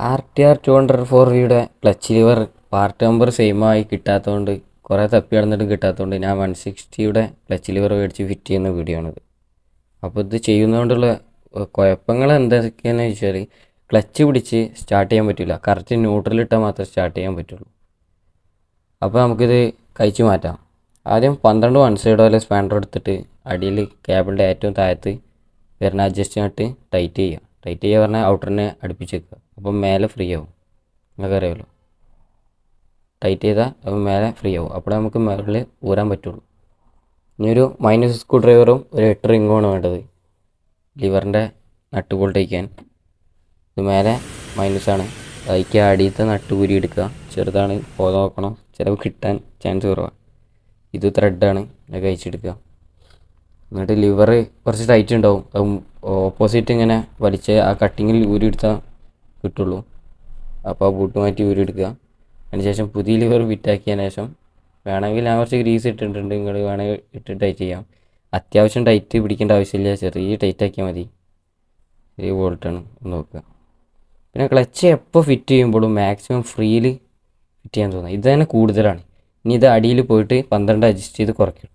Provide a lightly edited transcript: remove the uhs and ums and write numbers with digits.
RTR 204Vയുടെ clutch lever part number സെയിമായി കിട്ടാത്തതുകൊണ്ട് കുറേ തപ്പി നടന്നിട്ടും കിട്ടാത്തതുകൊണ്ട് ഞാൻ 160യുടെ ക്ലച്ച് ലിവർ മേടിച്ച് ഫിറ്റ് ചെയ്യുന്ന വീഡിയോ ആണിത്. അപ്പോൾ ഇത് ചെയ്യുന്നതുകൊണ്ടുള്ള കുഴപ്പങ്ങൾ എന്തൊക്കെയാണെന്ന് ചോദിച്ചാൽ ക്ലച്ച് പിടിച്ച് സ്റ്റാർട്ട് ചെയ്യാൻ പറ്റില്ല. കറക്റ്റ് ന്യൂട്രലിട്ടാൽ മാത്രമേ സ്റ്റാർട്ട് ചെയ്യാൻ പറ്റുള്ളൂ. അപ്പോൾ നമുക്കിത് കഴിച്ച് മാറ്റാം. ആദ്യം 12 വൺ സൈഡ് പോലെ സ്പാൻഡർ എടുത്തിട്ട് അടിയിൽ കേബിളിൻ്റെ ഏറ്റവും താഴത്ത് വരുന്ന അഡ്ജസ്റ്റ് ചെയ്തിട്ട് ടൈറ്റ് ചെയ്യുക. ടൈറ്റ് ചെയ്യുക പറഞ്ഞാൽ ഔട്ടറിനെ അടുപ്പിച്ച് വെക്കുക. അപ്പം മേലെ ഫ്രീ ആവും. നിങ്ങൾക്ക് അറിയാമല്ലോ, ടൈറ്റ് ചെയ്താൽ അപ്പം മേലെ ഫ്രീ ആവും. അപ്പോൾ നമുക്ക് മുകളിൽ ഊരാൻ പറ്റുള്ളൂ. ഇനി ഒരു മൈനസ് സ്ക്രൂ ഡ്രൈവറും ഒരു 8 റിങ്ങുമാണ് വേണ്ടത് ലിവറിൻ്റെ നട്ട് ബോൾട്ട് വയ്ക്കാൻ. ഇത് മേലെ മൈനസാണ്, അതിക്ക് അടിയത്തെ നട്ട് ഊരി എടുക്കുക. ചെറുതാണ്, പോകാൻ നോക്കണം, ചിലപ്പോൾ കിട്ടാൻ ചാൻസ് കുറവാണ്. ഇത് ത്രെഡാണ്, അത് കഴിച്ചെടുക്കുക. എന്നിട്ട് ലിവർ കുറച്ച് ടൈറ്റ് ഉണ്ടാവും, ഓപ്പോസിറ്റ് ഇങ്ങനെ വലിച്ച് ആ കട്ടിങ്ങിൽ ഊരി എടുത്താൽ കിട്ടുള്ളൂ. അപ്പോൾ ആ ബൂട്ട് മാറ്റി ഊരി എടുക്കുക. അതിനുശേഷം പുതിയ ലിവർ ഫിറ്റാക്കിയതിന് ശേഷം വേണമെങ്കിൽ ഞാൻ കുറച്ച് ഗ്രീസ് ഇട്ടിട്ടുണ്ട്, നിങ്ങൾ വേണമെങ്കിൽ ഇട്ട് ടൈറ്റ് ചെയ്യാം. അത്യാവശ്യം ടൈറ്റ് പിടിക്കേണ്ട ആവശ്യമില്ല, ചെറിയ ടൈറ്റ് ആക്കിയാൽ മതി. ചെറിയ ബോൾട്ടാണ്, നോക്കുക. പിന്നെ ക്ലച്ച് എപ്പോൾ ഫിറ്റ് ചെയ്യുമ്പോഴും മാക്സിമം ഫ്രീയിൽ ഫിറ്റ് ചെയ്യാൻ തോന്നുക. ഇത് തന്നെ കൂടുതലാണ്. ഇനി ഇത് അടിയിൽ പോയിട്ട് 12 അഡ്ജസ്റ്റ് ചെയ്ത് കുറയ്ക്കും.